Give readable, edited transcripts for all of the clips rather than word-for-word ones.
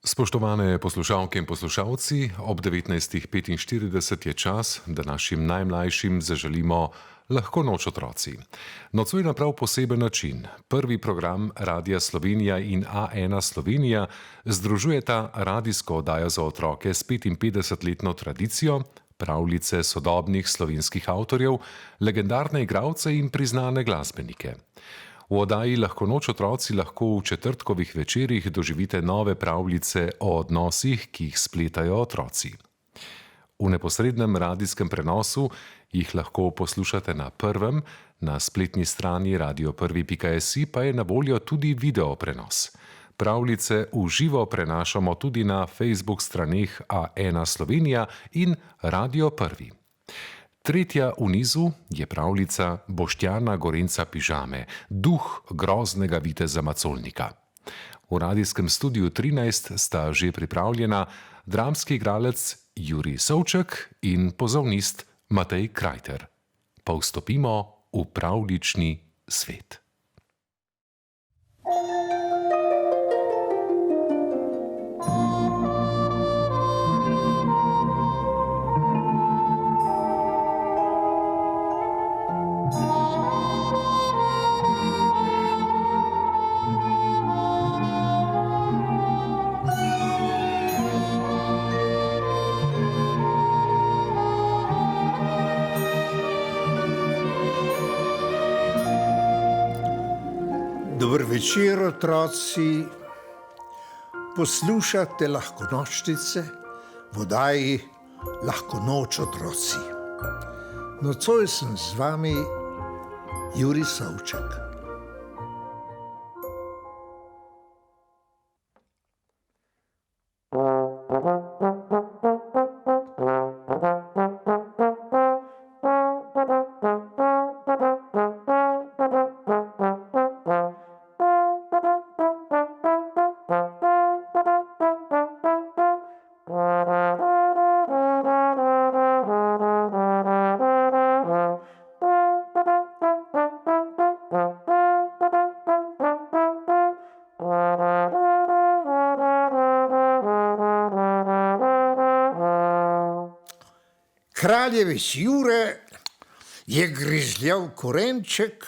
Spoštovane poslušalke in poslušalci, ob 19.45 je čas, da našim najmlajšim zaželimo lahko noč otroci. Nocoj na prav poseben način. Prvi program Radia Slovenija in A1 Slovenija združujeta radijsko oddajo za otroke s 55-letno tradicijo, pravljice sodobnih slovenskih avtorjev, legendarne igralce in priznane glasbenike. V oddaji Lahko noč otroci lahko v četrtkovih večerih doživite nove pravljice o odnosih, ki jih spletajo otroci. V neposrednem radijskem prenosu jih lahko poslušate na Prvem, na spletni strani radio1.si pa je na voljo tudi video prenos. Pravljice v živo prenašamo tudi na Facebook straneh A1 Slovenija in Radio 1. Tretja v nizu je pravljica Boštjana Gorenca Pižame, duh groznega viteza Macolnika. V radijskem studiu 13 sta že pripravljena dramski igralec Jurij Savček in pozavnist Matej Krajter. Pa vstopimo v pravljični svet. Dober večer, otroci. Poslušate lahkonočnice v oddaji Lahko noč, otroci. Nocoj sem z vami Jurij Savček. Kraljevič Jure je grizljav korenček,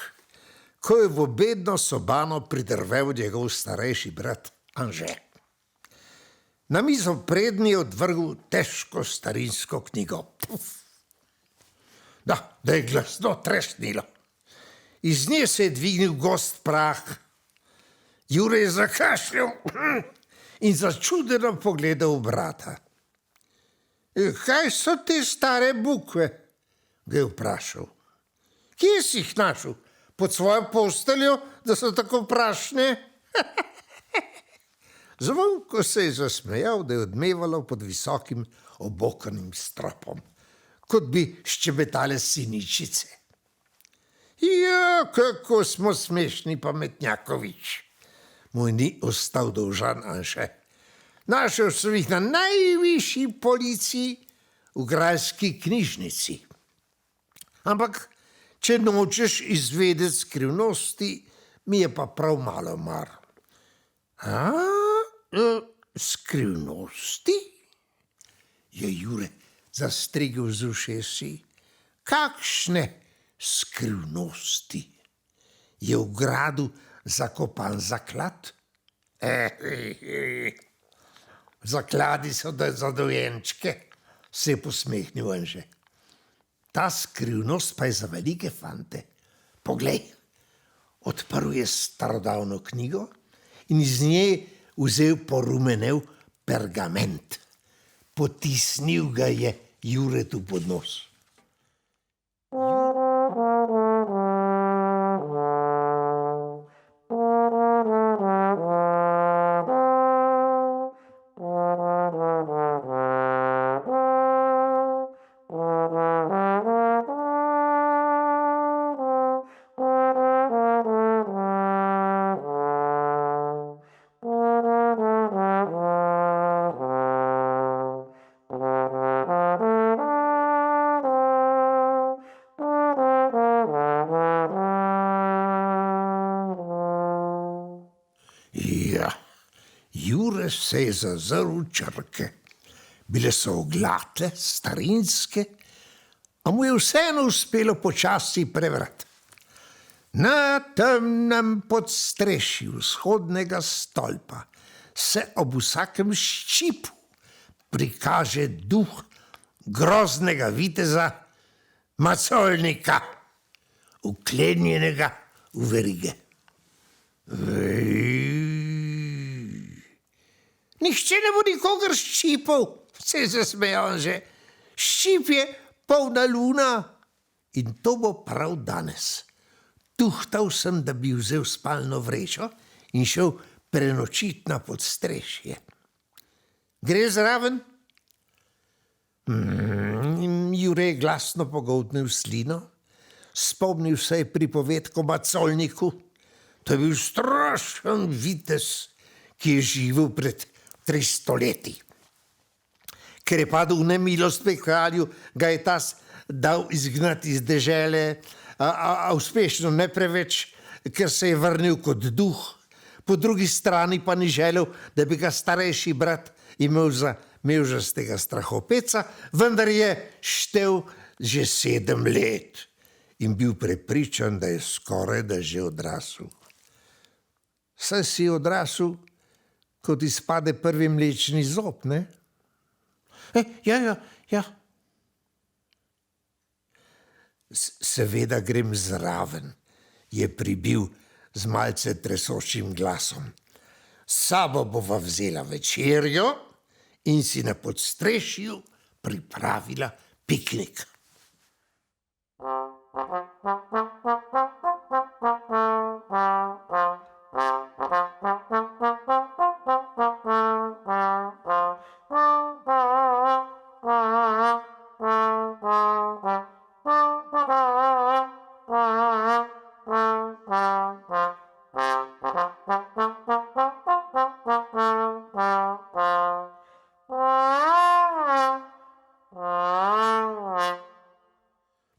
ko je v obedno sobano pridrvel njegov starejši brat Anže. Na mizo prednji je odvrgel težko starinsko knjigo. Da je glasno tresnilo. Iz nje se je dvignil gost prah. Jure je zakašljal in začudeno pogledal v brata. Kaj so te stare bukve? Ga je vprašal. Kje si jih našel? Pod svojo posteljo, da so tako prašne? Zvonko se je zasmejal, da je odmevalo pod visokim obokanim stropom, kot bi ščebetale siničice. Ja, kako smo smešni, pametnjakovič, mu ni ostal dolžan Anže. Našel sem jih na najvišji policiji v grajski knjižnici. Ampak, če nočeš izvedeti skrivnosti, mi je pa prav malo mar. Skrivnosti? Je Jure zastrigel z ušesi. Kakšne skrivnosti? Je v gradu zakopan zaklad? Zakladi so za dojenčke, se je posmehnil Anže. Ta skrivnost pa je za velike fante. Poglej, odprl je starodavno knjigo in iz nje vzel porumenev pergament. Potisnil ga je Juretu pod nos. Jure se je zazrl v črke. Bile so oglatle, starinske, a mu je vseeno uspelo počasi prevrati. Na temnem podstrešju vzhodnega stolpa se ob vsakem ščipu prikaže duh groznega viteza Macolnika, vklenjenega v verige. Nihče ne bo nikogar ščipal, se je zasmejal Anže. Ščip je polna luna in to bo prav danes. Tuhtal sem, da bi vzel spalno vrečo in šel prenočit na podstrešje. Gre zraven? Jure je glasno pogoltnil slino, spomnil se je pripovedko o Macolniku. To je bil strašen vitez, ki je živel pred 300 leti. Ker je padel v nemilost pri kralju, ga je ta dal izgnati iz dežele, a uspešno ne preveč, ker se je vrnil kot duh. Po drugi strani pa ni želel, da bi ga starejši brat imel za mevžastega strahopeca, vendar je štel že 7 let in bil prepričan, da je skoraj da že odrasel. Saj si odrasel, kot izpade prvi mlečni zob, ne? Ja. Seveda grem zraven, je pribil z malce tresočim glasom. S sabo bova vzela večerjo in si na podstrešju pripravila piknik.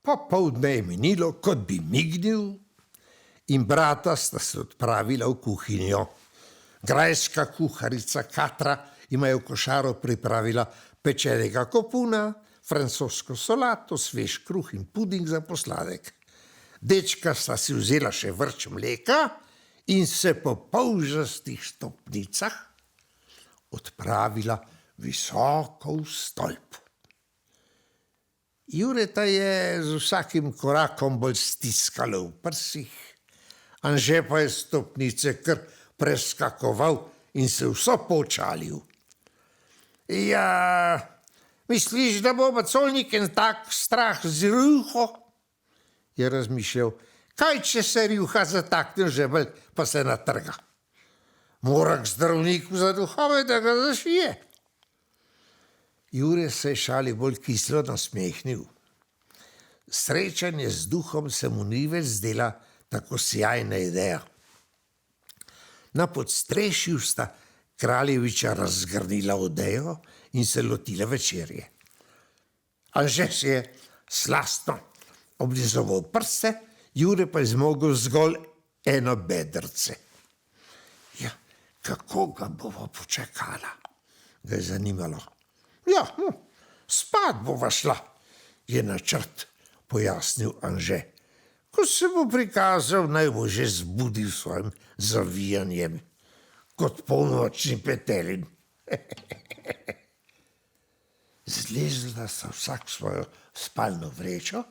Popoldne je minilo, kot bi mignil, in brata sta se odpravila v kuhinjo. Grajska kuharica Katra ima je v košaro pripravila pečenega kopuna, francosko solato, svež kruh in puding za posladek. Dečka sta si vzela še vrč mleka in se po polžastih stopnicah odpravila visoko v stolp. Jureta je z vsakim korakom bolj stiskalo v prsih, Anže pa je stopnice kar preskakoval in se vso počalil. Ja, misliš, da bo Macolnik en tak strah z rjuho? Je razmišljal. Kaj, če se rjuha zatakne žebelj, pa se natrga? Mora k zdravniku za duhove, da ga zašije. Jure se je šali bolj kislo nasmehnil. Srečanje z duhom se mu ni več zdela tako sjajna ideja. Na podstrešju sta kraljeviča razgrnila odejo in se lotila večerje. Anže si je slastno oblizoval prste, Jure pa je zmogel zgolj eno bedrce. Ja, kako ga bova počakala? Ga je zanimalo. Ja, spat bova šla, je načrt pojasnil Anže. Ko se bo prikazal, naj bo že zbudil svojim zavijanjem, kot polnočni petelin. Zlezla sta vsak svojo spalno vrečo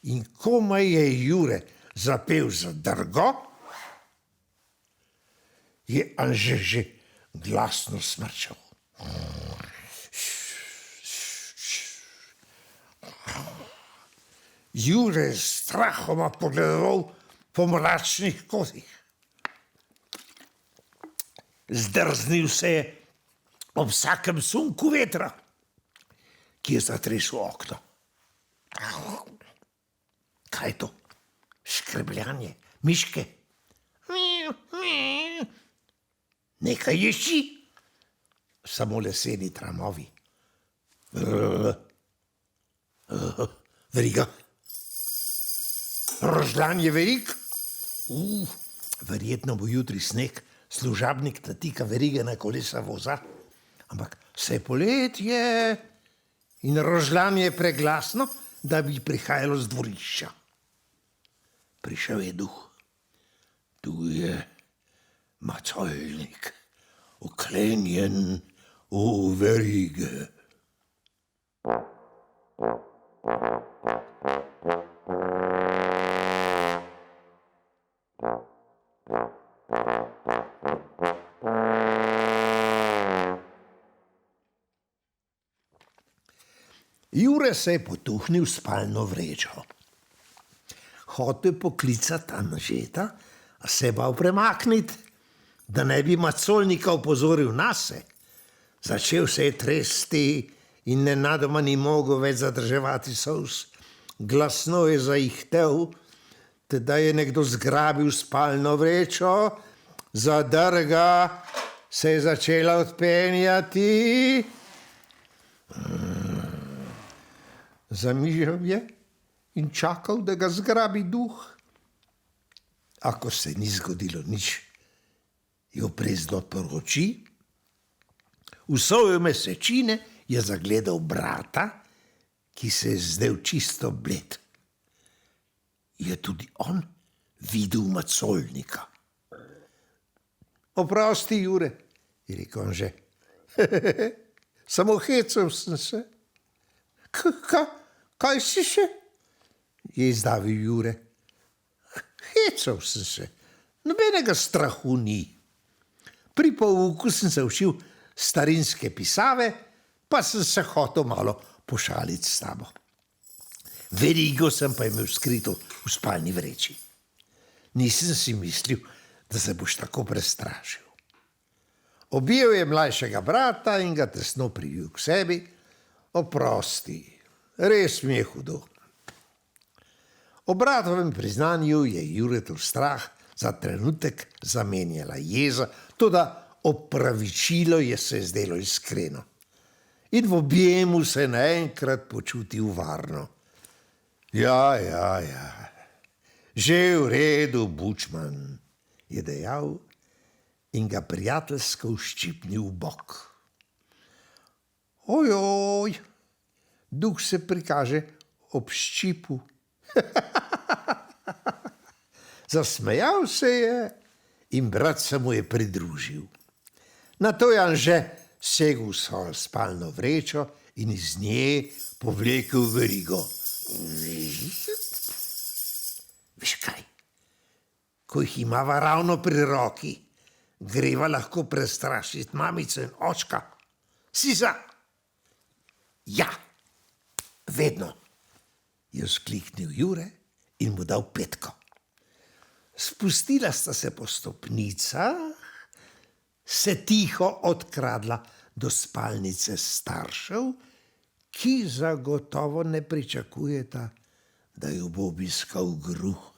in komaj je Jure zapel za drgo, je Anže že glasno smrčal. Jure je strahoma pogledoval po mračnih kotih. Zdrznil se je ob vsakem sunku vetra, ki je zatresel okno. Kaj je to? Škrebljanje, miške? Nekaj ješi? Samo leseni tramovi. Veriga. Rožljanje verik? Verjetno bo jutri sneg, služabnik natika verige na kolesa voza, ampak vse poletje in rožljanje je preglasno, da bi prihajalo z dvorišča. Prišel je duh. Tu je macolnik, uklenjen v verige. Jure se je potuhnil v spalno vrečo. Hotel poklicati Anžeta, a se bal premakniti, da ne bi macolnika opozoril nase. Začel se je tresti in nenadoma ni mogel več zadrževati solz. Glasno je zaihtel, teda je nekdo zgrabil spalno vrečo, zadrga se je začela odpenjati. Zamižal je in čakal, da ga zgrabi duh. A ko se ni zgodilo nič, je oprezno odprl oči, v soju mesečine je zagledal brata, ki se je zdel čisto bled. Je tudi on videl macolnika. Oprosti, Jure, je rekel Anže. Samo hecel sem se. Kaj si še? Je izdavil Jure. Hecel sem se. Nobenega strahu ni. Pri pouku sem se učil starinske pisave, pa sem se hotel malo pošaliti s tabo. Verigo sem pa imel skrito v spalni vreči. Nisem si mislil, da se boš tako prestrašil. Objel je mlajšega brata in ga tesno prijel k sebi. Oprosti, res mi je hudo. O bratovem priznanju je Juretov strah za trenutek zamenjala jeza, toda opravičilo je se zdelo iskreno. In v objemu se naenkrat počutil varno. Ja, že v redu, bučman, je dejal in ga prijateljsko ščipnil v bok. Ojoj, duh se prikaže ob ščipu. Zasmejal se je in brat se mu je pridružil. Nato je Anže segel v svojo spalno vrečo in iz nje povlekel verigo. Veš kaj, ko jih imava ravno pri roki, greva lahko prestrašiti mamico in očka. Si za? Ja, vedno, je vzkliknil Jure in mu dal petko. Spustila sta se po stopnicah, se tiho odkradla do spalnice staršev, ki zagotovo ne pričakujeta, da jo bo obiskal gruh,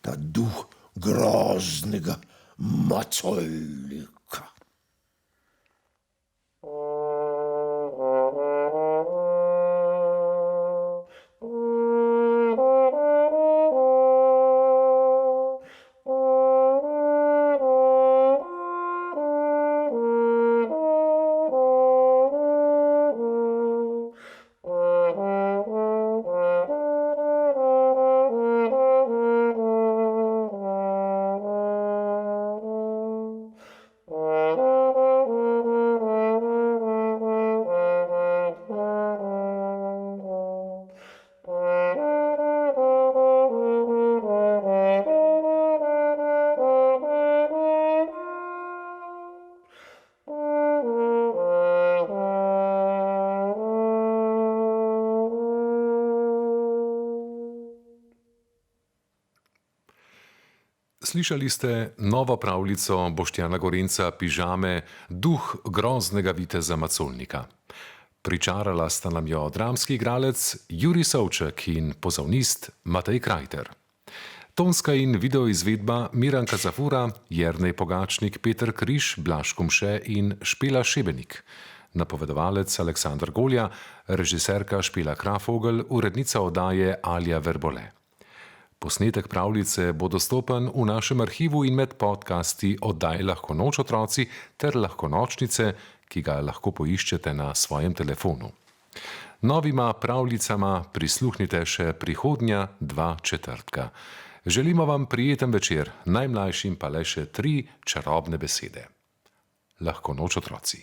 ta duh groznega macolnika. Slišali ste novo pravljico Boštjana Gorenca Pižame Duh groznega viteza Macolnika. Pričarala sta nam jo dramski igralec Jurij Savček in pozavnist Matej Krajter. Tonska in video izvedba Miran Kazafura, Jernej Pogačnik, Peter Križ, Blaž Komše in Špela Šebenik. Napovedovalec Aleksandar Golja, režiserka Špela Krafogel, urednica oddaje Alja Verbole. Posnetek pravljice bo dostopen v našem arhivu in med podcasti oddaj Lahko noč otroci ter Lahko nočnice, ki ga lahko poiščete na svojem telefonu. Novima pravljicama prisluhnite še prihodnja 2 četrtka. Želimo vam prijeten večer, najmlajšim pa le še 3 čarobne besede. Lahko noč otroci.